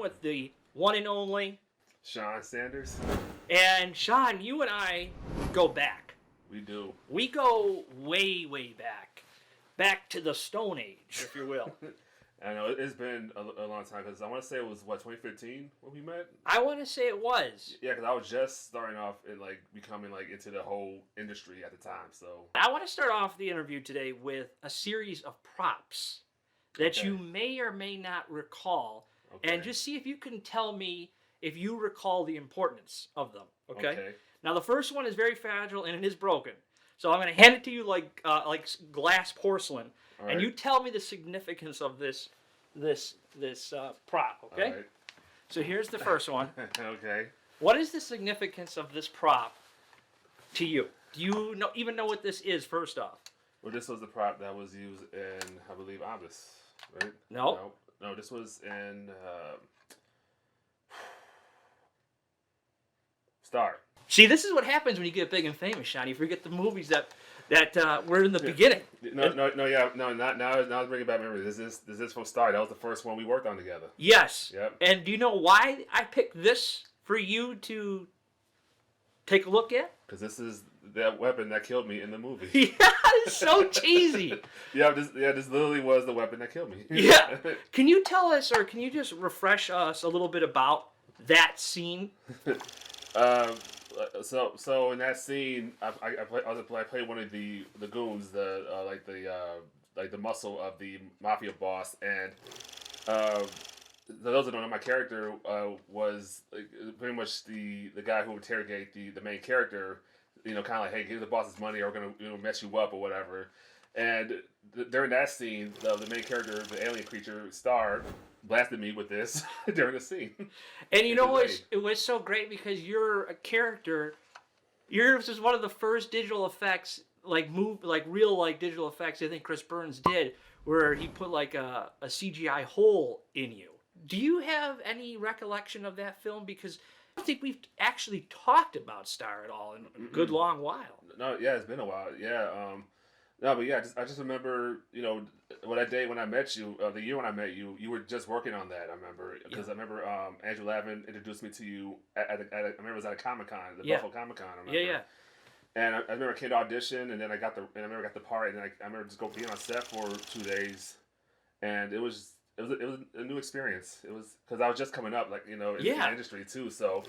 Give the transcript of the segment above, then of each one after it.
with the one and only Sean Sanders. And Sean, you and I go back. We do. We go way, way back. Back to the Stone Age, if you will. I know it's been a long time because I want to say it was 2015 when we met. I want to say it was. Yeah, because I was just starting off and becoming into the whole industry at the time. So I want to start off the interview today with a series of props that you may or may not recall, and just see if you can tell me if you recall the importance of them. Okay. Now the first one is very fragile and it is broken, so I'm going to hand it to you like glass porcelain. Right. And you tell me the significance of this prop, okay? All right. So here's the first one. Okay. What is the significance of this prop to you? Do you even know what this is, first off? Well, this was the prop that was used in, I believe, Obvious, right? No, this was in Star. See, this is what happens when you get big and famous, Sean. You forget the movies that were in the beginning. Now I'm bringing back memories. This is from Star. That was the first one we worked on together. Yes. Yep. And do you know why I picked this for you to take a look at? Because this is that weapon that killed me in the movie. Yeah, it's so cheesy. This literally was the weapon that killed me. Yeah. Can you tell us, or can you just refresh us a little bit about that scene? So in that scene, I played one of the goons, the muscle of the mafia boss, and those that don't know, my character was pretty much the guy who would interrogate the main character. Kind of like, hey, give the boss his money, or we're gonna mess you up or whatever. And during that scene, the main character, the alien creature, Star, blasted me with this during the scene. And you know it was so great because you're a character. Yours was one of the first digital effects, real digital effects. I think Chris Burns did, where he put a CGI hole in you. Do you have any recollection of that film? Because I don't think we've actually talked about Star at all in a good long while. No, yeah, it's been a while. Yeah. No, but yeah, I just remember, that day when I met you, the year when I met you, you were just working on that. I remember because I remember Andrew Lavin introduced me to you I remember it was at a Comic-Con, the Buffalo Comic-Con. I remember. Yeah. And I remember I came to audition, and then I remember I got the part, and I remember just being on set for 2 days, and it was a new experience. It was because I was just coming up, in the industry too, so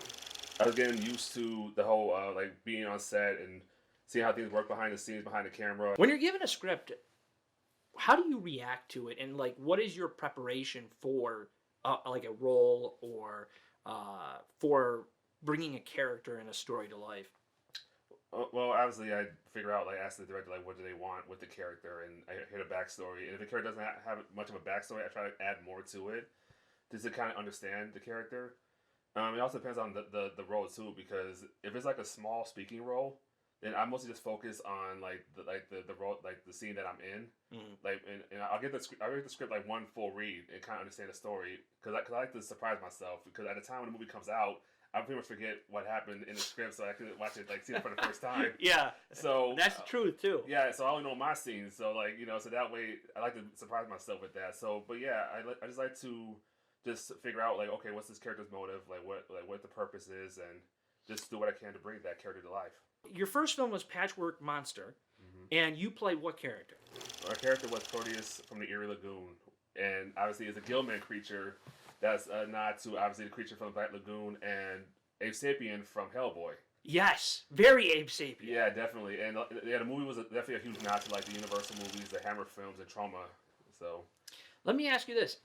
I was getting used to the whole being on set and see how things work behind the scenes, behind the camera. When you're given a script, how do you react to it? And what is your preparation for a role or for bringing a character and a story to life? Well, obviously, I figure out, ask the director, what do they want with the character, and I hear the backstory. And if the character doesn't have much of a backstory, I try to add more to it, just to kind of understand the character. It also depends on the role too, because if it's a small speaking role, then I mostly just focus on the role, the scene that I'm in, and I'll get the script one full read and kind of understand the story, because I like to surprise myself, because at the time when the movie comes out, I pretty much forget what happened in the script, so I can watch it see it for the first time. Yeah, so that's the truth too. Yeah, so I only know my scenes, so so that way I like to surprise myself with that. So, but yeah, I just like to just figure out okay, what's this character's motive, what the purpose is, and just do what I can to bring that character to life. Your first film was Patchwork Monster, and you played what character? Our character was Proteus from the Erie Lagoon, and obviously it's a Gilman creature. That's a nod to obviously the creature from the Black Lagoon and Abe Sapien from Hellboy. Yes, very Abe Sapien. Yeah, definitely, and the movie was definitely a huge nod to the Universal movies, the Hammer films, and Trauma. So, let me ask you this: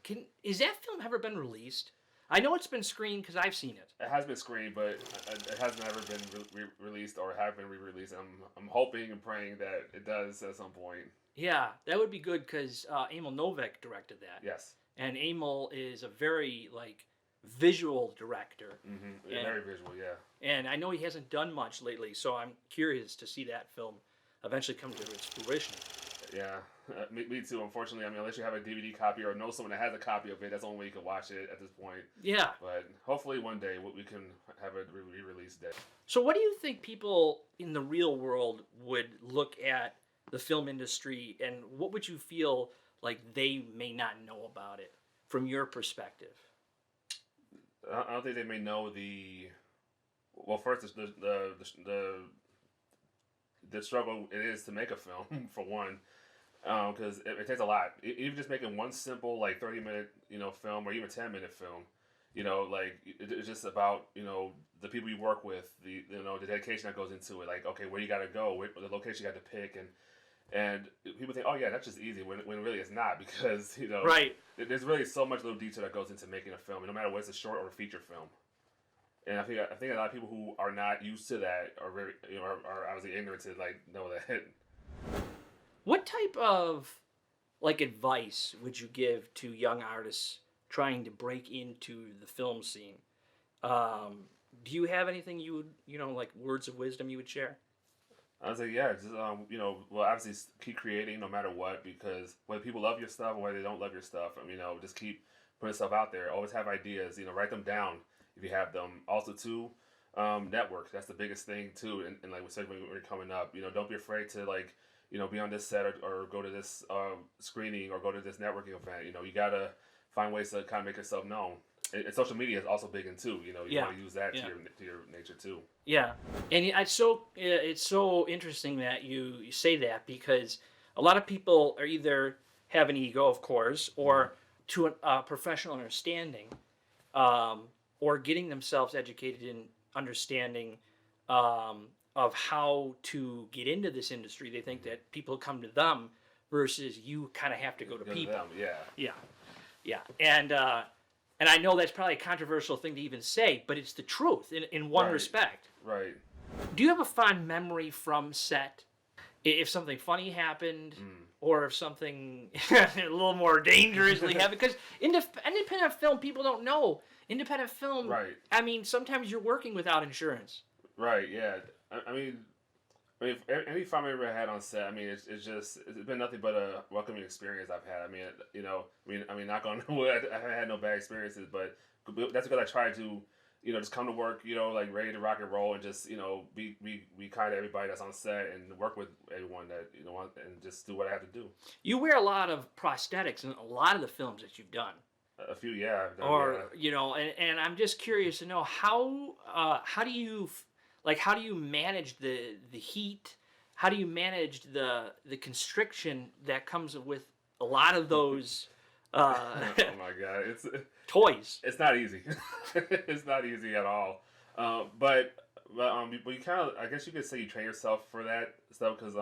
is that film ever been released? I know it's been screened because I've seen it. It has been screened, but it has never been released or have been re-released. I'm hoping and praying that it does at some point. Yeah, that would be good because Emil Novak directed that. Yes. And Emil is a very visual director. Mm-hmm. Very visual, yeah. And I know he hasn't done much lately, so I'm curious to see that film eventually come to its fruition. Yeah, me too. Unfortunately, unless you have a DVD copy or know someone that has a copy of it, that's the only way you can watch it at this point. Yeah. But hopefully one day we can have a re-release day. So what do you think people in the real world would look at the film industry, and what would you feel like they may not know about it from your perspective? I don't think they may know the. Well, first the struggle it is to make a film for one, because it takes a lot. Even just making one simple like 30-minute film or even 10-minute film, like it's just about the people you work with, the dedication that goes into it. Like okay, where you got to go, the location you got to pick, and people think, oh yeah, that's just easy. When really it's not because Right. there's really so much little detail that goes into making a film, no matter whether it's a short or a feature film. And I think a lot of people who are not used to that are very are obviously ignorant to like know that. What type of like advice would you give to young artists trying to break into the film scene? Do you have anything you would like words of wisdom you would share? I was like, yeah, just well, obviously keep creating no matter what, because whether people love your stuff or whether they don't love your stuff, just keep putting stuff out there. Always have ideas, write them down if you have them. Also, too, network. That's the biggest thing too. And like we said when we're coming up, don't be afraid to like, be on this set or go to this screening or go to this networking event. You gotta find ways to kind of make yourself known. And social media is also big in too. You Yeah. want to use that Yeah. to your nature too. Yeah, and it's so interesting that you say that because a lot of people are either have an ego, of course, or to a professional understanding, or getting themselves educated in understanding of how to get into this industry. They think that people come to them versus you kind of have to go to people. Them, yeah. Yeah, yeah, and I know that's probably a controversial thing to even say, but it's the truth in one Right. respect. Right. Do you have a fond memory from set? If something funny happened, or if something a little more dangerously happened? Because independent film, people don't know. Independent film, Right. I mean, sometimes you're working without insurance. Right. Yeah. I mean, any fun I ever had on set, it's been nothing but a welcoming experience I've had. Knock on wood, I haven't had no bad experiences, but that's because I try to, just come to work, like ready to rock and roll, and just, be kind to everybody that's on set and work with everyone that and just do what I have to do. You wear a lot of prosthetics in a lot of the films that you've done. A few, yeah. I've done, Or yeah. and I'm just curious to know how do you manage the heat? How do you manage the constriction that comes with a lot of those Oh my god, toys? it's not easy. It's not easy at all. But you kind of, I guess you could say you train yourself for that stuff because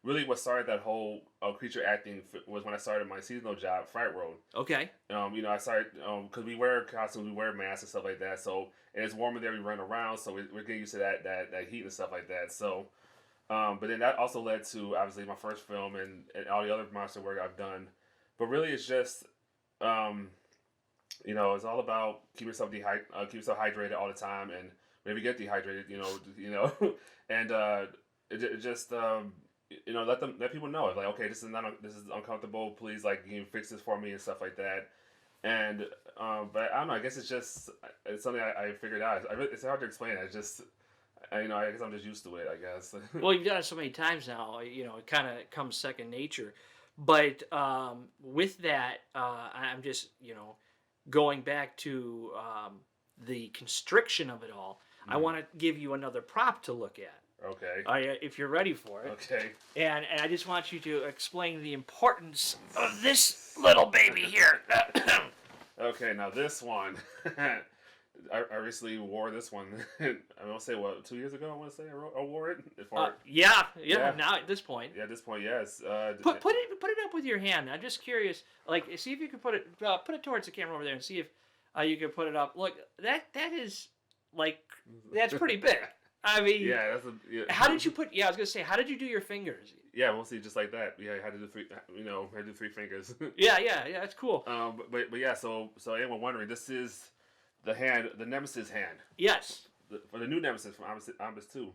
really what started that whole creature acting was when I started my seasonal job, Fright Road. Okay. I started because we wear costumes, we wear masks and stuff like that. So and it's warm in there, we run around, so we're getting used to that heat and stuff like that. So, but then that also led to obviously my first film and all the other monster work I've done. But really, it's just it's all about keep yourself hydrated all the time, and whenever you get dehydrated, and it just let people know. It's like, okay, this is uncomfortable. Please, like, you can fix this for me and stuff like that. And but I don't know. I guess it's something I figured out. It's hard to explain. I guess I'm just used to it. I guess. Well, you've done it so many times now. It kind of comes second nature. But with that, I'm just going back to the constriction of it all. I want to give you another prop to look at. Okay. If you're ready for it. Okay. And I just want you to explain the importance of this little baby here. Okay, now this one, I recently wore this one. I want to say 2 years ago. I want to say I wore it. Yeah. Now at this point. Yeah, at this point, yes. Put it up with your hand. I'm just curious. Like, see if you can put it towards the camera over there and see if you can put it up. Look, that is like that's pretty big. I mean, yeah, How did you put? Yeah, I was gonna say, how did you do your fingers? Yeah, mostly just like that. Yeah, I had to do three. I had to do 3 fingers. Yeah, that's cool. But yeah, so anyone wondering, this is the hand, the Nemesis hand. Yes. For the new Nemesis from Ominous 2.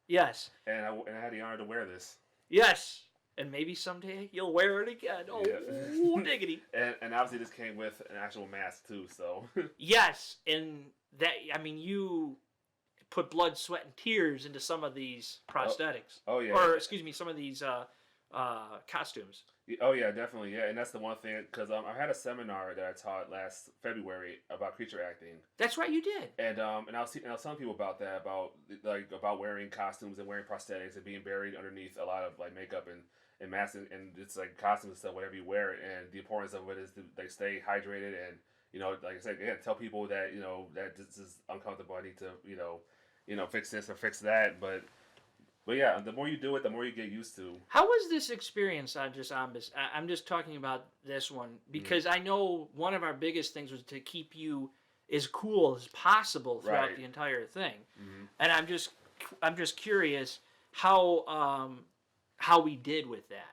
Yes. And I had the honor to wear this. Yes. And maybe someday you'll wear it again. Oh, yeah. Diggity. And obviously this came with an actual mask too. So. Yes, and that you put blood, sweat, and tears into some of these prosthetics. Oh yeah. Or excuse me, some of these costumes. Oh yeah, definitely. Yeah, and that's the one thing because I had a seminar that I taught last February about creature acting, That's right, you did. and I was telling people about that about wearing costumes and wearing prosthetics and being buried underneath a lot of like makeup and masks and it's like costumes and stuff whatever you wear and the importance of it is to like stay hydrated and like I said again tell people that that this is uncomfortable. I need to fix this or fix that, but yeah, the more you do it, the more you get used to. How was this experience I'm just talking about this one because I know one of our biggest things was to keep you as cool as possible throughout Right. the entire thing. Mm-hmm. And I'm just curious how we did with that.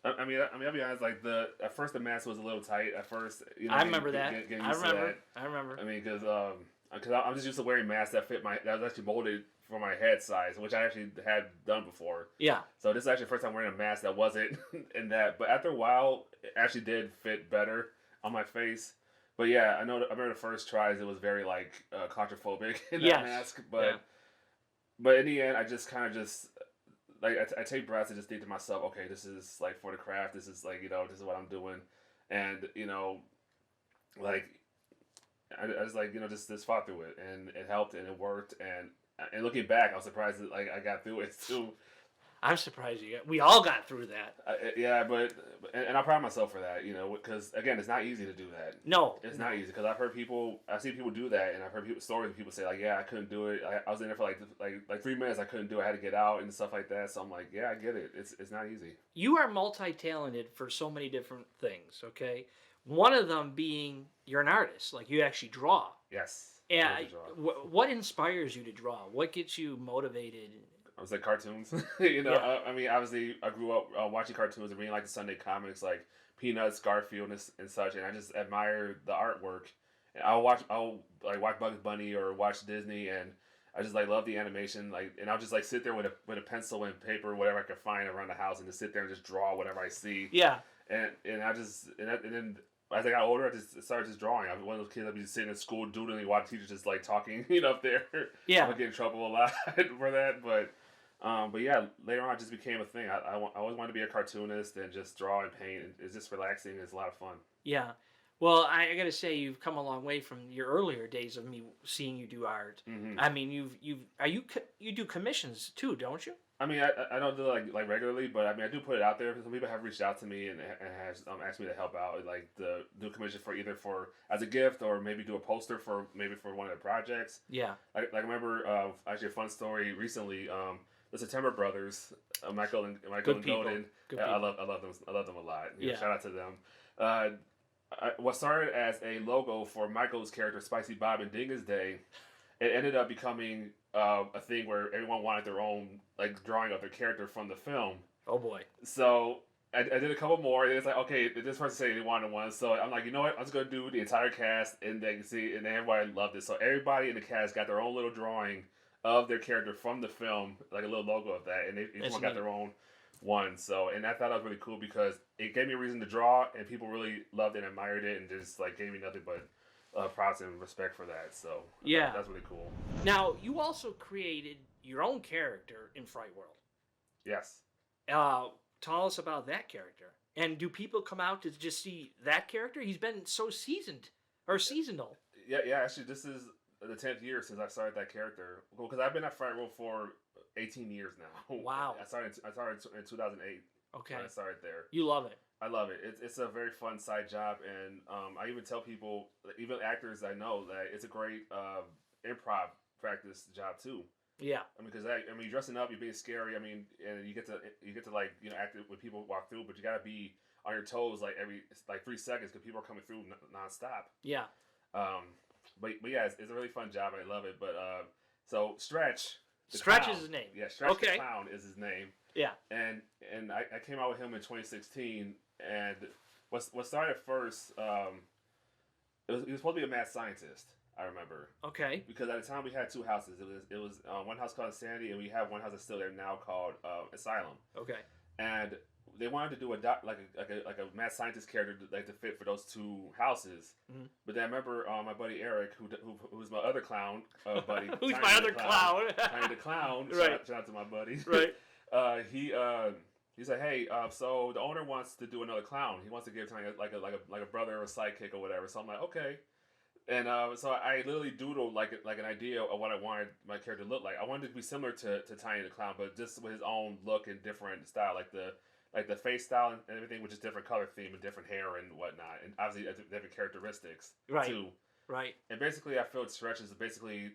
I'll be honest. Like at first the mask was a little tight. At first, I remember that. Getting I used to remember. that. I remember. I mean, because I'm just used to wearing masks that was actually molded for my head size, which I actually had done before. Yeah. So this is actually the first time wearing a mask that wasn't in that. But after a while, it actually did fit better on my face. But yeah, I remember the first tries. It was very like claustrophobic in that mask. But in the end, I just kind of just like I take breaths and just think to myself, okay, this is like for the craft. This is like this is what I'm doing, and like I just like just fought through it, and it helped and it worked, and looking back, I was surprised that like I got through it too. I'm surprised we all got through that. Yeah, but I'm proud of myself for that, because again, it's not easy to do that. No, it's not easy because I've seen people do that, and I've heard stories of people say like, yeah, I couldn't do it. I was in there for like 3 minutes, I couldn't do it. I had to get out and stuff like that. So I'm like, yeah, I get it. It's not easy. You are multi-talented for so many different things. Okay, one of them being you're an artist, like you actually draw. Yes. And what inspires you to draw? What gets you motivated? I was like cartoons, Yeah. I mean, obviously, I grew up watching cartoons and reading like the Sunday comics, like Peanuts, Garfield, and such, and I just admire the artwork. And I'll watch Bugs Bunny or watch Disney, and I just like love the animation, like, and I'll just like sit there with a pencil and paper, whatever I could find around the house, and just sit there and just draw whatever I see. Yeah. And I just and then. As I got older, I just started just drawing. I was one of those kids I'd be sitting in school doodling while the teachers just like talking, up there. Yeah. I get in trouble a lot for that, but yeah, later on it just became a thing. I always wanted to be a cartoonist and just draw and paint. And it's just relaxing. It's a lot of fun. Yeah. Well, I got to say you've come a long way from your earlier days of me seeing you do art. Mm-hmm. I mean, you do commissions too, don't you? I mean, I don't do it like regularly, but I mean, I do put it out there. Some people have reached out to me and has asked me to help out, like do commission for either for as a gift or maybe do a poster for one of their projects. Yeah. Like I remember actually a fun story recently. The September Brothers, Michael and Golden. I love them. I love them a lot. Shout out to them. What started as a logo for Michael's character Spicy Bob and Dingus Day, it ended up becoming a thing where everyone wanted their own like drawing of their character from the film. Oh boy! So I did a couple more, and it's like, okay, this person said they wanted one, so I'm like, you know what? I'm just gonna do the entire cast, and they can see, and everybody loved it. So everybody in the cast got their own little drawing of their character from the film, like a little logo of that, and each one got their own one. So, and I thought that was really cool because it gave me a reason to draw, and people really loved it and admired it, and just like gave me nothing but props and respect for that. So yeah, that's really cool. Now you also created your own character in Fright World. Yes. Tell us about that character. And do people come out to just see that character? He's been so seasonal. Yeah. Actually, this is the 10th year since I started that character. Well, because I've been at Fright World for 18 years now. Wow. I started in 2008. Okay. I started there. You love it. I love it. It's a very fun side job, and I even tell people, even actors I know, that it's a great improv practice job too. Yeah. I mean, because you're dressing up, you're being scary. I mean, and you get to like act when people walk through, but you gotta be on your toes like every 3 seconds because people are coming through nonstop. Yeah. But yeah, it's a really fun job. I love it. But so Stretch. Stretch is his name. Yeah, Stretch the Clown is his name. Yeah. And I came out with him in 2016, and what started first, he was supposed to be a mad scientist. I remember. Okay. Because at the time we had 2 houses. It was one house called Insanity, and we have one house that's still there now called Asylum. Okay. And they wanted to do a mad scientist character to fit for those 2 houses. Mm-hmm. But then I remember my buddy Eric, who's my other clown buddy. Who's my other clown? Tiny the Clown. Right. Shout out to my buddy. Right. He's like, hey, so the owner wants to do another clown. He wants to give something like a brother or a sidekick or whatever. So I'm like, okay. And so I literally doodled like an idea of what I wanted my character to look like. I wanted it to be similar to Tiny the Clown, but just with his own look and different style, like the face style and everything, which is different color theme and different hair and whatnot, and obviously different characteristics too. Right. And basically, I feel Stretch is basically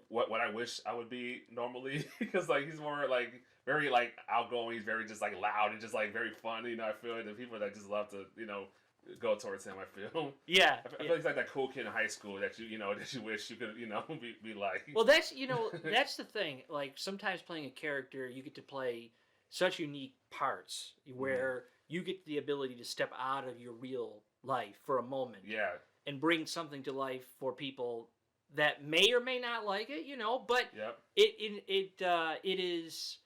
what I wish I would be normally, because like he's more like very like outgoing. He's very just like loud and just like very fun. I feel like the people that just love to go towards him. I feel. Yeah. I feel like he's like that cool kid in high school that that you wish you could be like. Well, that's that's the thing. Like sometimes playing a character, you get to play such unique parts where you get the ability to step out of your real life for a moment. Yeah. And bring something to life for people that may or may not like it, but yep. it is.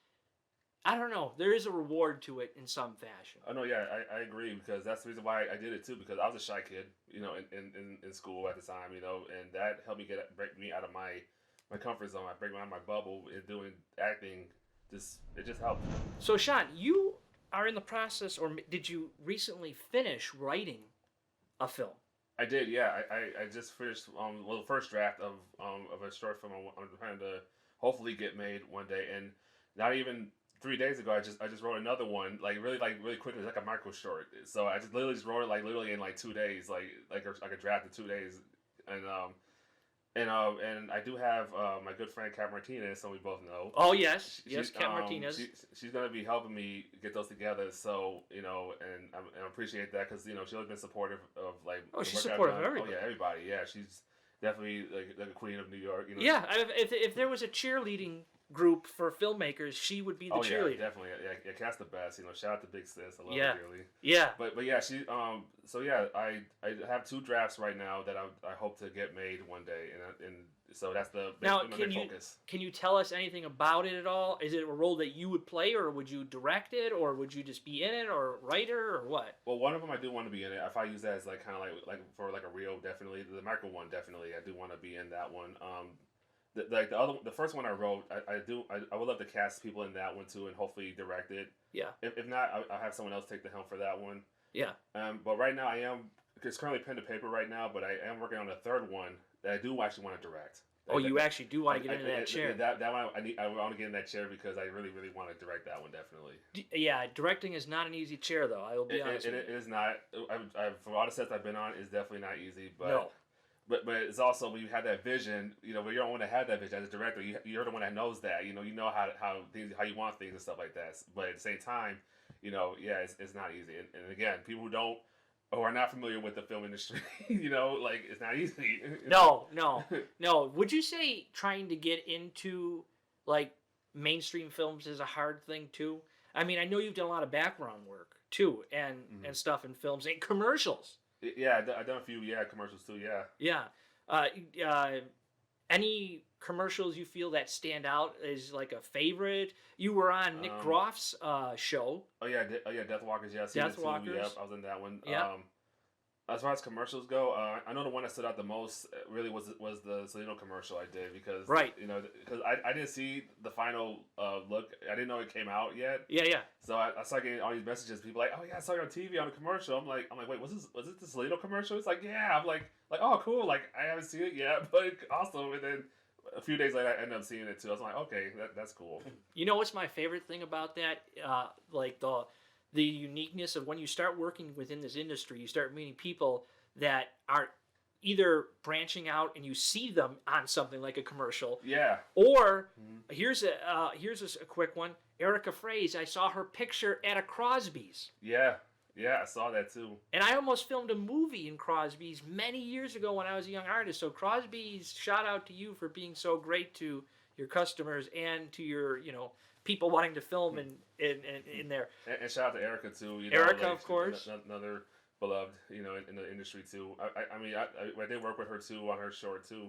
I don't know. There is a reward to it in some fashion. Oh no, yeah, I agree, because that's the reason why I did it too, because I was a shy kid, in school at the time, and that helped me break me out of my comfort zone. I break me out of my bubble in doing acting. It just helped. So Sean, you are in the process, or did you recently finish writing a film? I did, yeah. I just finished the first draft of a short film I'm trying to hopefully get made one day, and not even 3 days ago, I just wrote another one, really quickly, like a micro short. So I just literally wrote it literally in 2 days, like a draft in 2 days, and I do have my good friend Kat Martinez, so we both know. Oh yes, Kat Martinez. She's gonna be helping me get those together. So and I appreciate that, because she's always been supportive of like. Oh, she's supportive of everybody. Oh yeah, everybody. Yeah, she's definitely like a queen of New York. Yeah, if there was a cheerleading group for filmmakers, she would be the cheerleader. Yeah, definitely. Yeah, Kat's the best. Shout out to Big Sis. I love her dearly. Yeah. But yeah, she so yeah, I have 2 drafts right now that I hope to get made one day, and so that's the main focus. Can you tell us anything about it at all? Is it a role that you would play, or would you direct it, or would you just be in it, or writer, or what? Well, one of them I do want to be in it. If I use that as like kind of like for like a reel, definitely the micro one, definitely I do want to be in that one. The first one I wrote, I would love to cast people in that one too, and hopefully direct it. Yeah. If not, I'll have someone else take the helm for that one. Yeah. But right now it's currently pen to paper right now, but I am working on a third one that I do actually want to direct. You actually do want to get into that chair. That one I want to get in that chair, because I really want to direct that one, definitely. Yeah, directing is not an easy chair though. I will be honest. It is not. From all the sets I've been on, it's definitely not easy. But no. But it's also when you have that vision, when you're the one that had that vision as a director, you're the one that knows that, you know how you want things and stuff like that. But at the same time, it's not easy. And again, people who are not familiar with the film industry, it's not easy. No. Would you say trying to get into like mainstream films is a hard thing too? I mean, I know you've done a lot of background work too, and stuff in films and commercials. Yeah, I've done a few commercials too. Yeah. Yeah. Any commercials you feel that stand out as like a favorite? You were on Nick Groff's show. Oh yeah, Death Walkers. Yeah, Death Walkers. Yep, I was in that one. Yeah. As far as commercials go, I know the one that stood out the most really was the Salino commercial I did, because because I didn't see the final look. I didn't know it came out yet. Yeah. So I started getting all these messages. People like, oh yeah, I saw you on TV on a commercial. I'm like, wait, was this the Salino commercial? It's like, yeah. I'm like, oh cool. Like I haven't seen it yet, but awesome. And then a few days later, I ended up seeing it too. I was like, okay, that's cool. You know what's my favorite thing about that? Like the uniqueness of when you start working within this industry, you start meeting people that are either branching out and you see them on something like a commercial. Yeah. Or here's a quick one. Erica Fraze, I saw her picture at a Crosby's. Yeah, I saw that too. And I almost filmed a movie in Crosby's many years ago when I was a young artist. So Crosby's, shout out to you for being so great to your customers and to your, people wanting to film in there. And shout out to Erica too. Erica, of course. Another beloved, in the industry too. I did work with her too on her short too.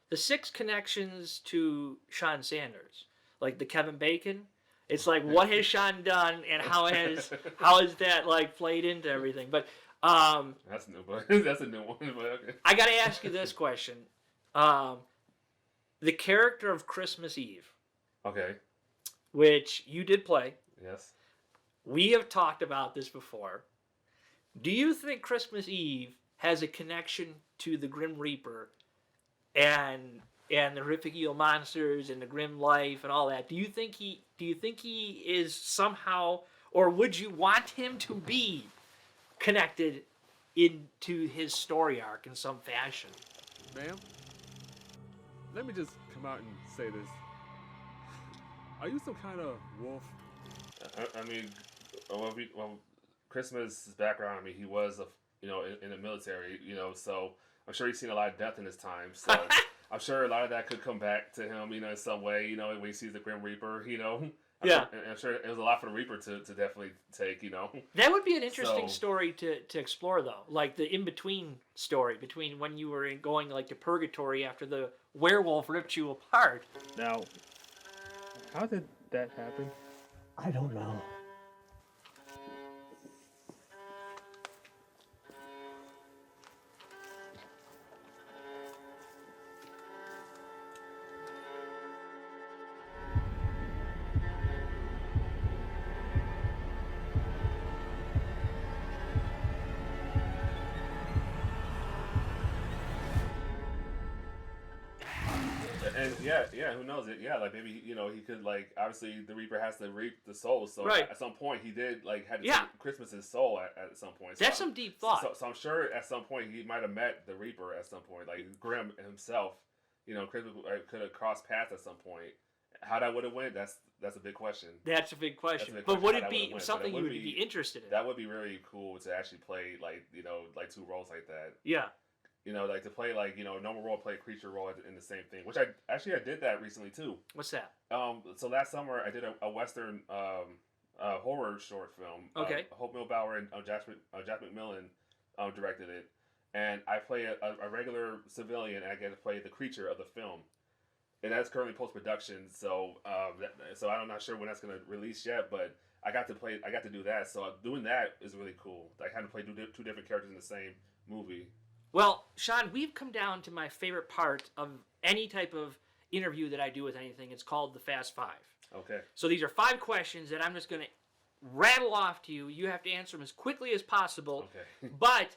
The 6 connections to Sean Sanders, like the Kevin Bacon. It's like, what has Sean done, and how has that like played into everything? But that's new, but that's a new one. But okay. I got to ask you this question: the character of Christmas Eve. Okay. Which you did play. Yes. we have talked about this before. Do you think Christmas Eve has a connection to the Grim Reaper and the horrific eel monsters and the grim life and all that? Do you think he is somehow, or would you want him to be connected into his story arc in some fashion? Ma'am, let me just come out and say this. Are you some kind of wolf? I mean, Christmas' background. I mean, he was in the military. So I'm sure he's seen a lot of death in his time. So I'm sure a lot of that could come back to him. In some way. When he sees the Grim Reaper. I'm sure it was a lot for the Reaper to definitely take. That would be an interesting story to explore, though. Like the in-between story between when you were going like to purgatory after the werewolf ripped you apart. Now, how did that happen? I don't know. And yeah, who knows it? Yeah, like maybe he could obviously the Reaper has to reap the soul, so right. At some point he did had to take Christmas's soul at some point. So That's some deep thought. So I'm sure at some point he might have met the Reaper at some point, like Grim himself. Christmas could have crossed paths at some point. How that would have went? That's a big question. That's a big question. But would it be something you would be interested in? That would be really cool to actually play two roles like that. Yeah. To play normal role, play creature role in the same thing. Which I did that recently too. What's that? So last summer I did a Western horror short film. Okay. Hope Milbauer and Jack McMillan directed it, and I play a regular civilian, and I get to play the creature of the film. And that's currently post production, so I'm not sure when that's gonna release yet, but I got to do that. So doing that is really cool. I had to play two different characters in the same movie. Well, Sean, we've come down to my favorite part of any type of interview that I do with anything. It's called the Fast Five. Okay. So these are 5 questions that I'm just going to rattle off to you. You have to answer them as quickly as possible. Okay. But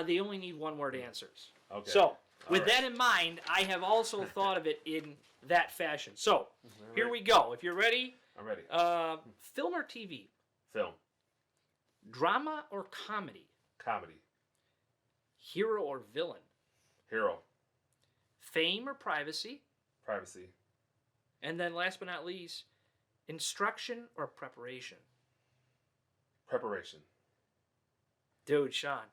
they only need one-word answers. Okay. So with that in mind, I have also thought of it in that fashion. So here we go. If you're ready. I'm ready. Film or TV? Film. Drama or comedy? Comedy. Hero or villain? Hero. Fame or privacy? Privacy. And then last but not least, instruction or preparation? Preparation. Dude, Sean.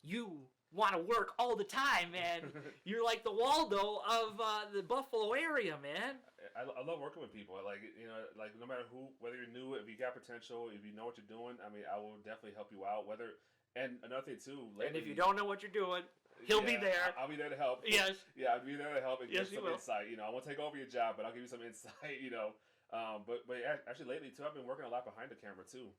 You want to work all the time, man. You're like the Waldo of the Buffalo area, man. I love working with people. No matter whether you're new, if you got potential, if you know what you're doing, I mean, I will definitely help you out. And another thing too, lately, and if you don't know what you're doing, he'll be there. I'll be there to help. Yes. Yeah, I'll be there to help and yes, give some insight. I won't take over your job, but I'll give you some insight. But actually lately too, I've been working a lot behind the camera too.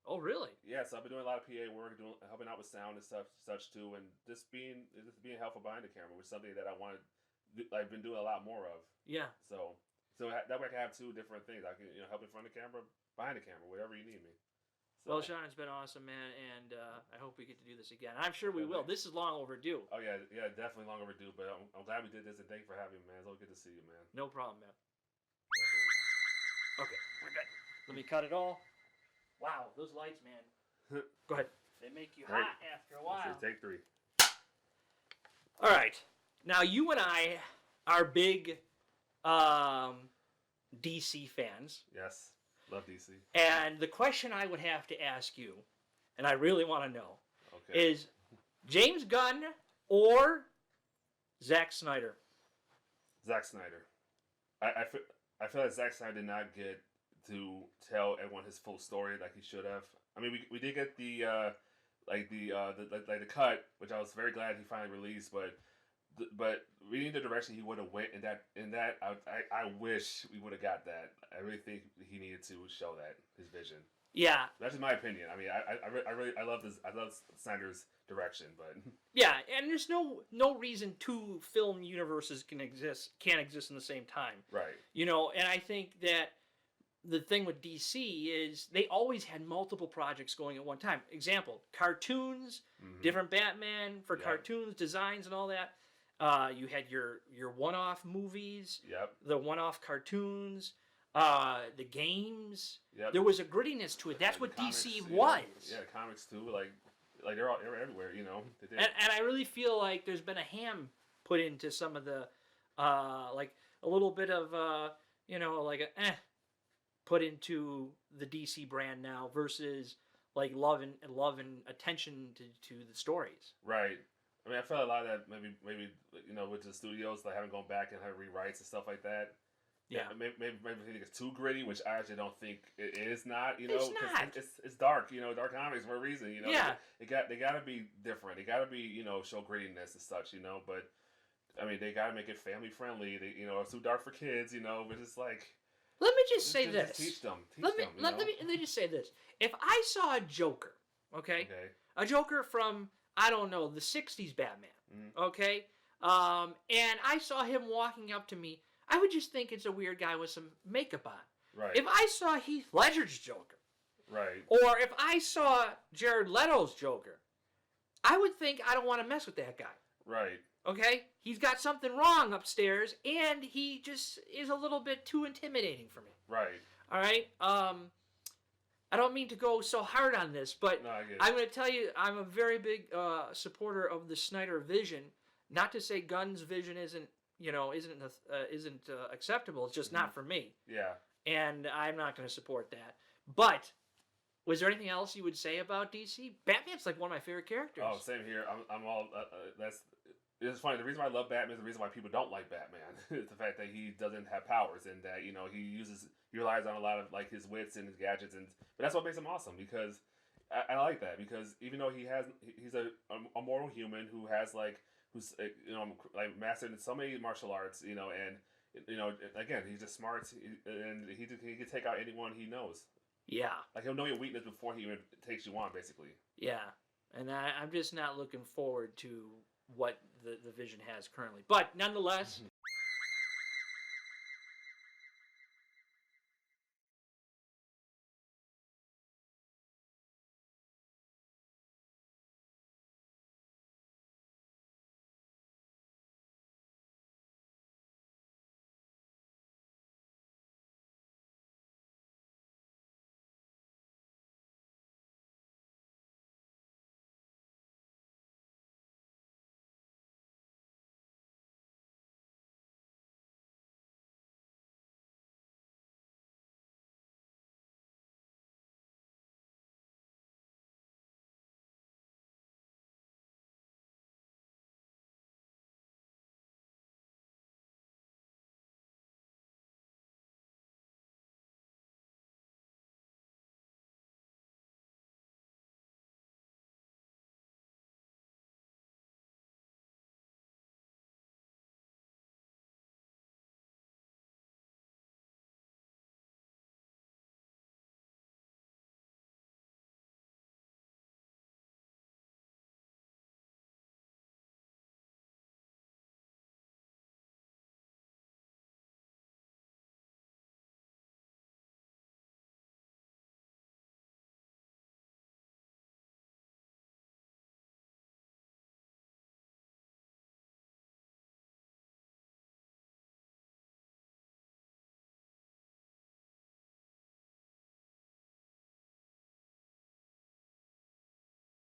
Oh, really? Yeah, so I've been doing a lot of PA work, helping out with sound and such too, and just being helpful behind the camera, which is something that I've been doing a lot more of. Yeah. So that way I can have 2 different things. I can help in front of the camera, behind the camera, wherever you need me. So. Well, Sean, it's been awesome, man, and I hope we get to do this again. I'm sure we will. This is long overdue. Oh yeah, definitely long overdue. But I'm glad we did this, and thank you for having me, man. It's always good to see you, man. No problem, man. Definitely. Okay, we're good. Let me cut it all. Wow, those lights, man. Go ahead. They make you hot after a while. Take 3. All right. Now, you and I are big DC fans. Yes. Love DC. And the question I would have to ask you, and I really want to know, okay. is James Gunn or Zack Snyder? Zack Snyder. I feel like Zack Snyder did not get to tell everyone his full story like he should have. I mean, we did get the cut, which I was very glad he finally released. But reading the direction he would have went in that I wish we would have got that. I really think he needed to show that his vision. Yeah, that's just my opinion. I mean, I love Snyder's direction, but yeah, and there's no reason 2 film universes can't exist in the same time. Right. And I think that the thing with DC is they always had multiple projects going at one time. Example, cartoons, different Batman for cartoons, designs, and all that. You had your one-off movies, the one-off cartoons, the games. There was a grittiness to it. That's what comics, DC was. Yeah, comics too. Like they're everywhere. You know. And I really feel like there's been a ham put into some of the, like a little bit of, you know, like a put into the DC brand now versus like love and attention to the stories. Right. I mean, I felt a lot of that maybe you know, with the studios, like having gone back and having rewrites and stuff like that. Yeah. Maybe they think it's too gritty, which I actually don't think it is. Not, you know, It's not. It's dark. You know, dark comics for a reason. You know. Yeah. They got to be different. They got to be, you know, show grittiness and such. You know, but I mean, they got to make it family friendly. They, you know, it's too dark for kids. You know, but it's like. Let me just say this. Just teach them. Let me just say this. If I saw a Joker, okay, a Joker from, I don't know, the 60s Batman, okay, and I saw him walking up to me, I would just think it's a weird guy with some makeup on. Right. If I saw Heath Ledger's Joker, right, or if I saw Jared Leto's Joker, I would think I don't want to mess with that guy. Right. Okay? He's got something wrong upstairs, and he just is a little bit too intimidating for me. Right. All right? I don't mean to go so hard on this, but no, I get it. I'm going to tell you, I'm a very big supporter of the Snyder vision. Not to say Gunn's vision isn't acceptable. It's just not for me. Yeah. And I'm not going to support that. But was there anything else you would say about DC? Batman's like one of my favorite characters. Oh, same here. I'm all. It's funny. The reason why I love Batman is the reason why people don't like Batman. It's the fact that he doesn't have powers and that, you know, he relies on a lot of like his wits and his gadgets, but that's what makes him awesome, because I like that, because even though he's a moral human who's you know, like mastered in so many martial arts, you know, and you know, again, he's just smart, and he can take out anyone he knows. Yeah. Like, he'll know your weakness before he even takes you on, basically. Yeah. And I'm just not looking forward to what the Vision has currently. But nonetheless,